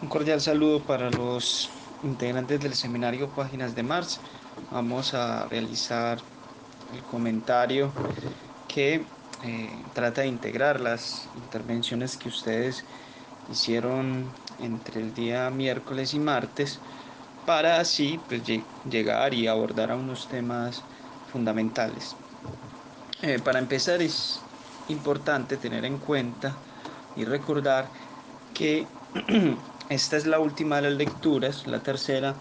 Un cordial saludo para los integrantes del seminario Páginas de Marx. Vamos a realizar el comentario que trata de integrar las intervenciones que ustedes hicieron entre el día miércoles y martes para así pues, llegar y abordar a unos temas fundamentales. Para empezar es importante tener en cuenta y recordar que esta es la última de las lecturas, la tercera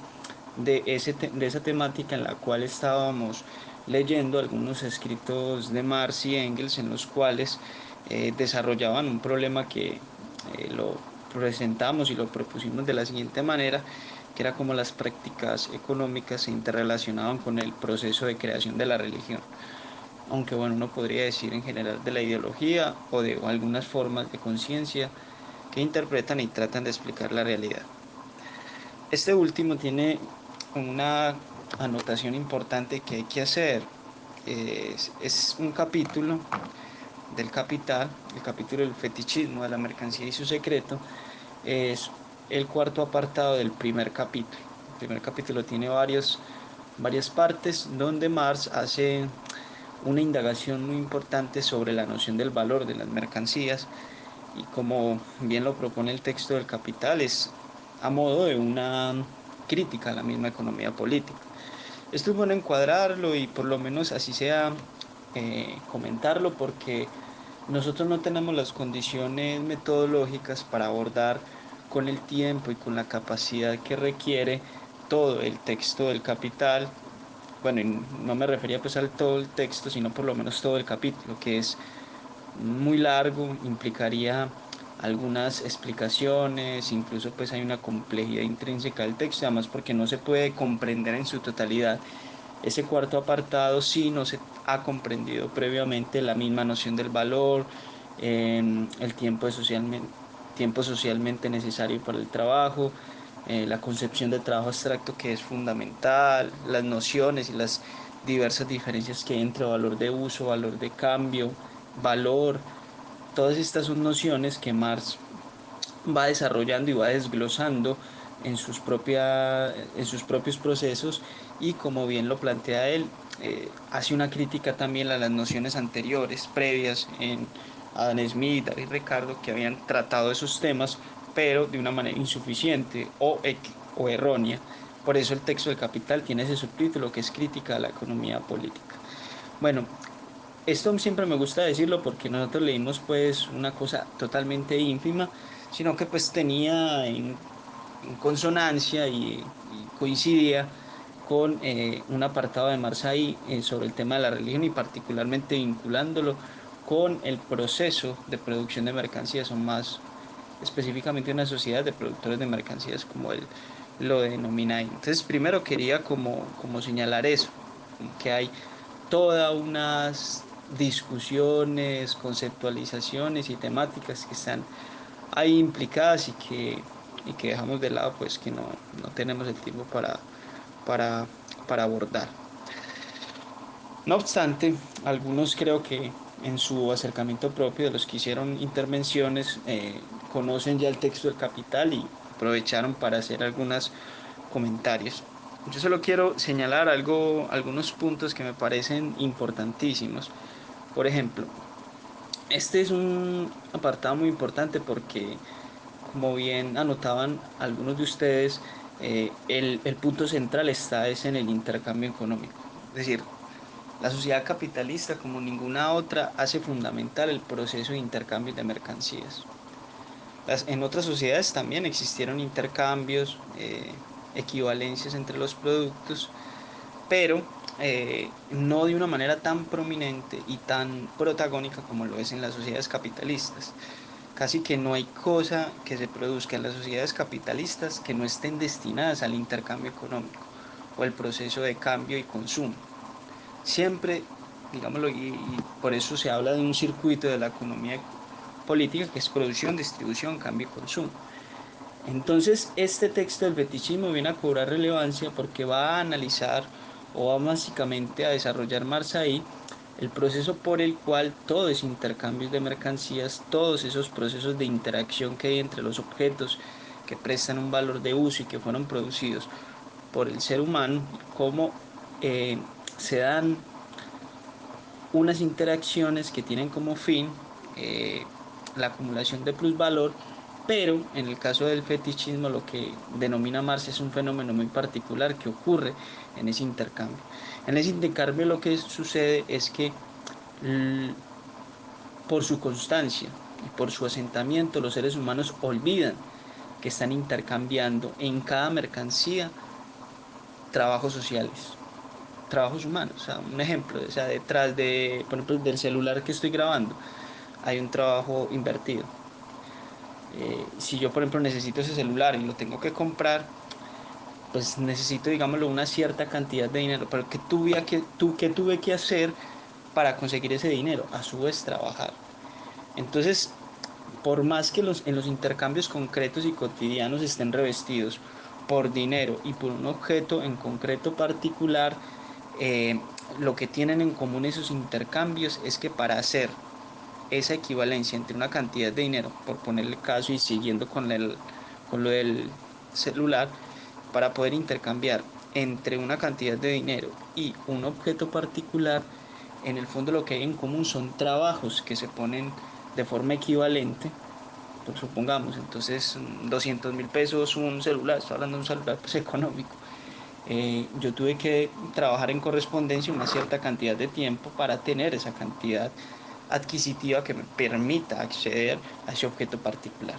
de esa temática en la cual estábamos leyendo algunos escritos de Marx y Engels en los cuales desarrollaban un problema que lo presentamos y lo propusimos de la siguiente manera, que era como las prácticas económicas se interrelacionaban con el proceso de creación de la religión, aunque bueno, uno podría decir en general de la ideología o de algunas formas de conciencia que interpretan y tratan de explicar la realidad. Este último tiene una anotación importante que hay que hacer. Es un capítulo del Capital, el capítulo del fetichismo de la mercancía y su secreto. Es el cuarto apartado del primer capítulo. El primer capítulo tiene varias partes donde Marx hace una indagación muy importante sobre la noción del valor de las mercancías y como bien lo propone el texto del Capital es a modo de una crítica a la misma economía política. Esto es bueno encuadrarlo y por lo menos así sea comentarlo porque nosotros no tenemos las condiciones metodológicas para abordar con el tiempo y con la capacidad que requiere todo el texto del Capital. Bueno, y no me refería pues al todo el texto, sino por lo menos todo el capítulo, que es muy largo, implicaría algunas explicaciones, incluso pues hay una complejidad intrínseca del texto, además porque no se puede comprender en su totalidad ese cuarto apartado si no se ha comprendido previamente la misma noción del valor, el tiempo socialmente necesario para el trabajo, la concepción de trabajo abstracto que es fundamental, las nociones y las diversas diferencias que hay entre valor de uso, valor de cambio, valor. Todas estas son nociones que Marx va desarrollando y va desglosando en sus propios procesos y como bien lo plantea él, hace una crítica también a las nociones anteriores, previas en Adam Smith, David Ricardo, que habían tratado esos temas, pero de una manera insuficiente o errónea. Por eso el texto del Capital tiene ese subtítulo que es Crítica a la economía política. Bueno, esto siempre me gusta decirlo porque nosotros leímos pues una cosa totalmente ínfima, sino que pues tenía en consonancia y coincidía con un apartado de Marx sobre el tema de la religión y particularmente vinculándolo con el proceso de producción de mercancías, o más específicamente una sociedad de productores de mercancías como él lo denomina ahí. Entonces primero quería como señalar eso, que hay todas unas discusiones, conceptualizaciones y temáticas que están ahí implicadas y que dejamos de lado, pues que no tenemos el tiempo para, para abordar. No obstante, algunos creo que en su acercamiento propio de los que hicieron intervenciones conocen ya el texto del Capital y aprovecharon para hacer algunos comentarios. Yo solo quiero señalar algunos puntos que me parecen importantísimos. Por ejemplo, este es un apartado muy importante porque, como bien anotaban algunos de ustedes, el punto central está es en el intercambio económico. Es decir, la sociedad capitalista, como ninguna otra, hace fundamental el proceso de intercambio de mercancías. En otras sociedades también existieron intercambios, equivalencias entre los productos, pero no de una manera tan prominente y tan protagónica como lo es en las sociedades capitalistas. Casi que no hay cosa que se produzca en las sociedades capitalistas que no estén destinadas al intercambio económico o el proceso de cambio y consumo. Siempre, digámoslo, y por eso se habla de un circuito de la economía política que es producción, distribución, cambio y consumo. Entonces, este texto del fetichismo viene a cobrar relevancia porque va a analizar o va básicamente a desarrollar Marx ahí el proceso por el cual todo ese intercambio de mercancías, todos esos procesos de interacción que hay entre los objetos que prestan un valor de uso y que fueron producidos por el ser humano, cómo eh, se dan unas interacciones que tienen como fin eh, la acumulación de plusvalor, pero en el caso del fetichismo lo que denomina Marx es un fenómeno muy particular que ocurre en ese intercambio. En ese intercambio lo que sucede es que por su constancia y por su asentamiento los seres humanos olvidan que están intercambiando en cada mercancía trabajos sociales, trabajos humanos. O sea, un ejemplo, o sea, detrás de, por ejemplo, del celular que estoy grabando, hay un trabajo invertido. Si yo, por ejemplo, necesito ese celular y lo tengo que comprar, pues necesito, digámoslo, una cierta cantidad de dinero. Pero ¿qué tuve que hacer para conseguir ese dinero? A su vez, trabajar. Entonces, por más que en los intercambios concretos y cotidianos estén revestidos por dinero y por un objeto en concreto particular, eh, lo que tienen en común esos intercambios es que para hacer esa equivalencia entre una cantidad de dinero, por ponerle caso y siguiendo con lo del celular, para poder intercambiar entre una cantidad de dinero y un objeto particular, en el fondo lo que hay en común son trabajos que se ponen de forma equivalente. Pues supongamos, entonces 200.000 pesos un celular, estoy hablando de un celular pues económico. Yo tuve que trabajar en correspondencia una cierta cantidad de tiempo para tener esa cantidad adquisitiva que me permita acceder a ese objeto particular.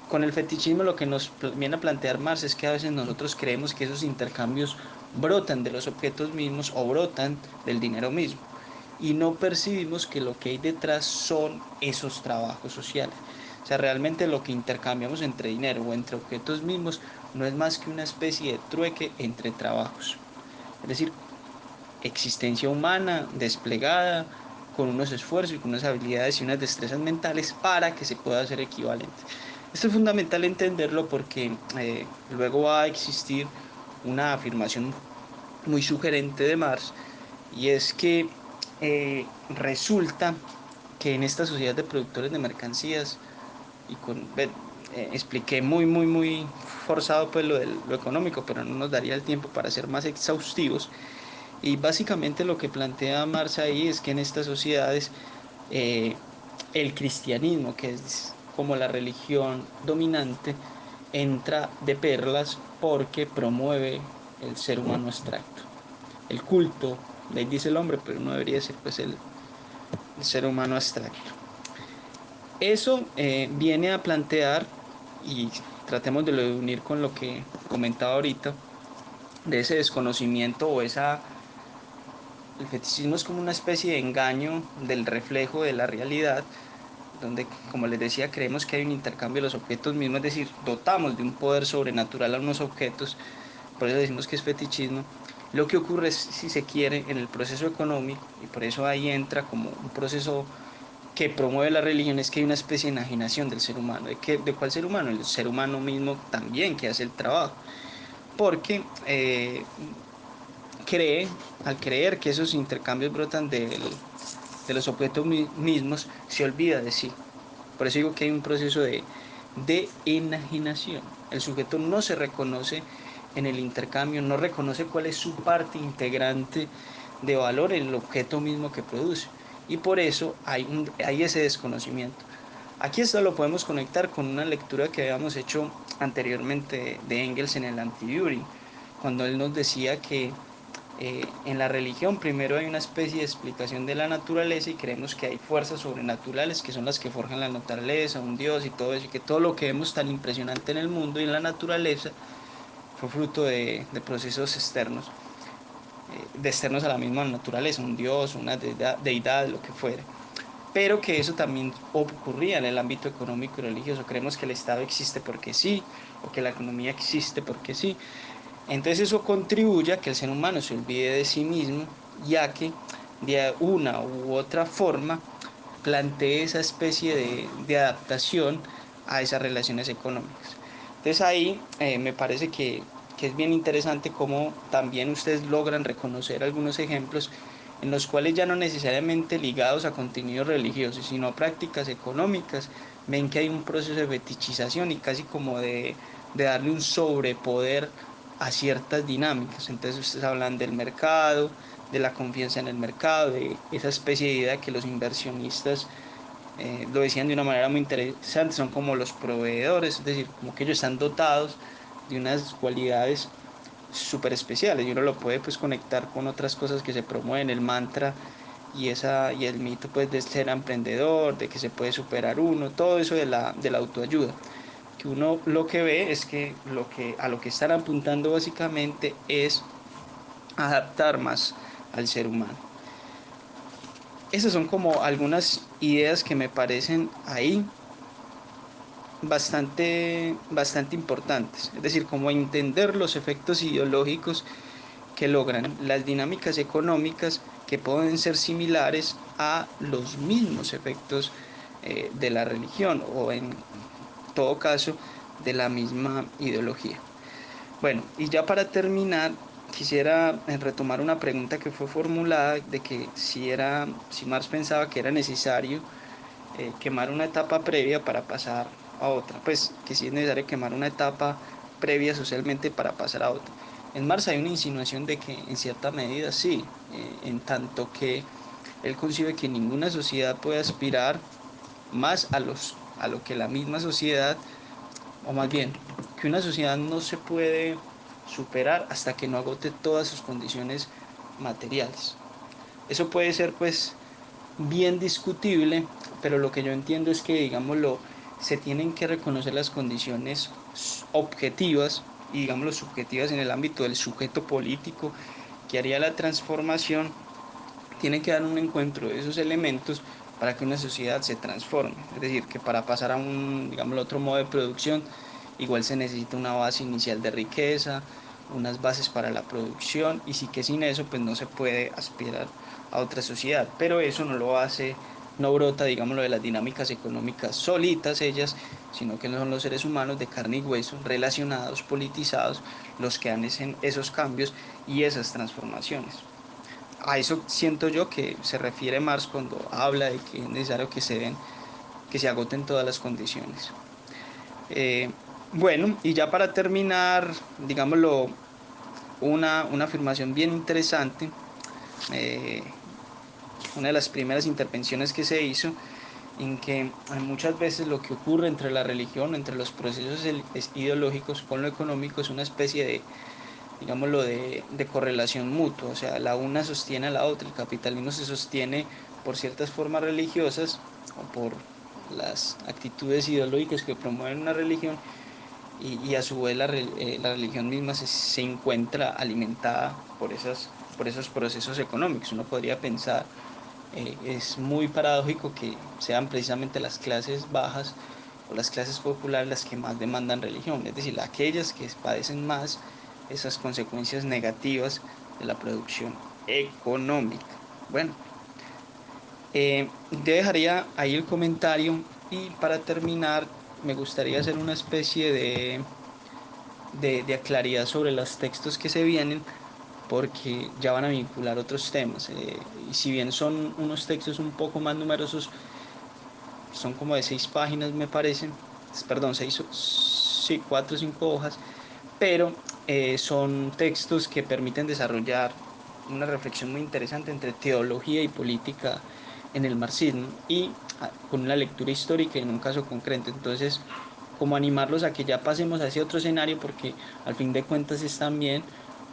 Con el fetichismo lo que nos viene a plantear Marx es que a veces nosotros creemos que esos intercambios brotan de los objetos mismos o brotan del dinero mismo y no percibimos que lo que hay detrás son esos trabajos sociales. O sea, realmente lo que intercambiamos entre dinero o entre objetos mismos no es más que una especie de trueque entre trabajos. Es decir, existencia humana desplegada con unos esfuerzos y con unas habilidades y unas destrezas mentales para que se pueda hacer equivalente. Esto es fundamental entenderlo porque luego va a existir una afirmación muy sugerente de Marx y es que resulta que en esta sociedad de productores de mercancías y expliqué muy forzado pues lo económico, pero no nos daría el tiempo para ser más exhaustivos. Y básicamente lo que plantea Marx ahí es que en estas sociedades eh, el cristianismo, que es como la religión dominante, entra de perlas porque promueve el ser humano abstracto. El culto, de ahí dice el hombre, pero no debería ser pues el ser humano abstracto. Eso viene a plantear, y tratemos de lo unir con lo que comentaba ahorita, de ese desconocimiento o esa el fetichismo es como una especie de engaño del reflejo de la realidad, donde, como les decía, creemos que hay un intercambio de los objetos mismos, es decir, dotamos de un poder sobrenatural a unos objetos, por eso decimos que es fetichismo. Lo que ocurre es, si se quiere, en el proceso económico, y por eso ahí entra como un proceso que promueve la religión, es que hay una especie de enajenación del ser humano. ¿De cuál ser humano? El ser humano mismo también que hace el trabajo. Porque cree, al creer que esos intercambios brotan de los objetos mismos, se olvida de sí. Por eso digo que hay un proceso de enajenación. El sujeto no se reconoce en el intercambio, no reconoce cuál es su parte integrante de valor en el objeto mismo que produce. Y por eso hay ese desconocimiento. Aquí esto lo podemos conectar con una lectura que habíamos hecho anteriormente de Engels en el Anti-Düring, cuando él nos decía que en la religión primero hay una especie de explicación de la naturaleza y creemos que hay fuerzas sobrenaturales que son las que forjan la naturaleza, un dios y todo eso, y que todo lo que vemos tan impresionante en el mundo y en la naturaleza fue fruto de procesos externos, de externos a la misma naturaleza, un dios, una deidad, lo que fuera. Pero que eso también ocurría en el ámbito económico y religioso. Creemos que el Estado existe porque sí, o que la economía existe porque sí. Entonces eso contribuye a que el ser humano se olvide de sí mismo, ya que de una u otra forma plantee esa especie de adaptación a esas relaciones económicas. Entonces ahí me parece que es bien interesante cómo también ustedes logran reconocer algunos ejemplos en los cuales ya no necesariamente ligados a contenidos religiosos, sino a prácticas económicas, ven que hay un proceso de fetichización y casi como de darle un sobrepoder a ciertas dinámicas. Entonces ustedes hablan del mercado, de la confianza en el mercado, de esa especie de idea que los inversionistas lo decían de una manera muy interesante, son como los proveedores, es decir, como que ellos están dotados de unas cualidades súper especiales y uno lo puede pues conectar con otras cosas que se promueven, el mantra y el mito pues de ser emprendedor, de que se puede superar uno, todo eso de la autoayuda. Que uno lo que ve es que, a lo que están apuntando básicamente es adaptar más al ser humano. Esas son como algunas ideas que me parecen ahí bastante importantes, es decir, como entender los efectos ideológicos que logran las dinámicas económicas que pueden ser similares a los mismos efectos de la religión o en todo caso de la misma ideología. Bueno, y ya para terminar, quisiera retomar una pregunta que fue formulada de que si Marx pensaba que era necesario quemar una etapa previa para pasar a otra, pues que si es necesario quemar una etapa previa socialmente para pasar a otra. En Marx hay una insinuación de que en cierta medida sí, en tanto que él concibe que ninguna sociedad puede aspirar más a lo que la misma sociedad, o más bien, que una sociedad no se puede superar hasta que no agote todas sus condiciones materiales. Eso puede ser pues bien discutible, pero lo que yo entiendo es que, digámoslo, se tienen que reconocer las condiciones objetivas y, digámoslo, subjetivas en el ámbito del sujeto político que haría la transformación. Tiene que dar un encuentro de esos elementos para que una sociedad se transforme. Es decir, que para pasar a un, digamos, otro modo de producción, igual se necesita una base inicial de riqueza, unas bases para la producción, y sí que sin eso pues no se puede aspirar a otra sociedad. Pero eso no lo hace, no brota, digámoslo, de las dinámicas económicas solitas ellas, sino que no son los seres humanos de carne y hueso, relacionados, politizados, los que hacen esos cambios y esas transformaciones. A eso siento yo que se refiere Marx cuando habla de que es necesario que se agoten todas las condiciones. Eh, bueno, y ya para terminar, digámoslo, una afirmación bien interesante, eh, una de las primeras intervenciones que se hizo, en que muchas veces lo que ocurre entre la religión, entre los procesos ideológicos con lo económico, es una especie de, digámoslo, de correlación mutua, o sea, la una sostiene a la otra, el capitalismo se sostiene por ciertas formas religiosas o por las actitudes ideológicas que promueven una religión y a su vez la religión misma se encuentra alimentada por esos procesos económicos. Uno podría pensar, es muy paradójico que sean precisamente las clases bajas o las clases populares las que más demandan religión, es decir, aquellas que padecen más esas consecuencias negativas de la producción económica. Bueno, yo dejaría ahí el comentario y para terminar me gustaría hacer una especie de claridad sobre los textos que se vienen porque ya van a vincular otros temas. Y si bien son unos textos un poco más numerosos, son como de 6 páginas me parecen, perdón, sí, 4 o 5 hojas, pero son textos que permiten desarrollar una reflexión muy interesante entre teología y política en el marxismo y con una lectura histórica y en un caso concreto. Entonces, como animarlos a que ya pasemos a ese otro escenario porque al fin de cuentas es también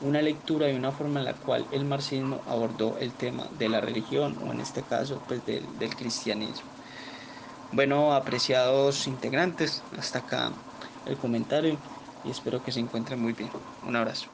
una lectura y una forma en la cual el marxismo abordó el tema de la religión o en este caso pues del cristianismo. Bueno, apreciados integrantes, hasta acá el comentario y espero que se encuentren muy bien. Un abrazo.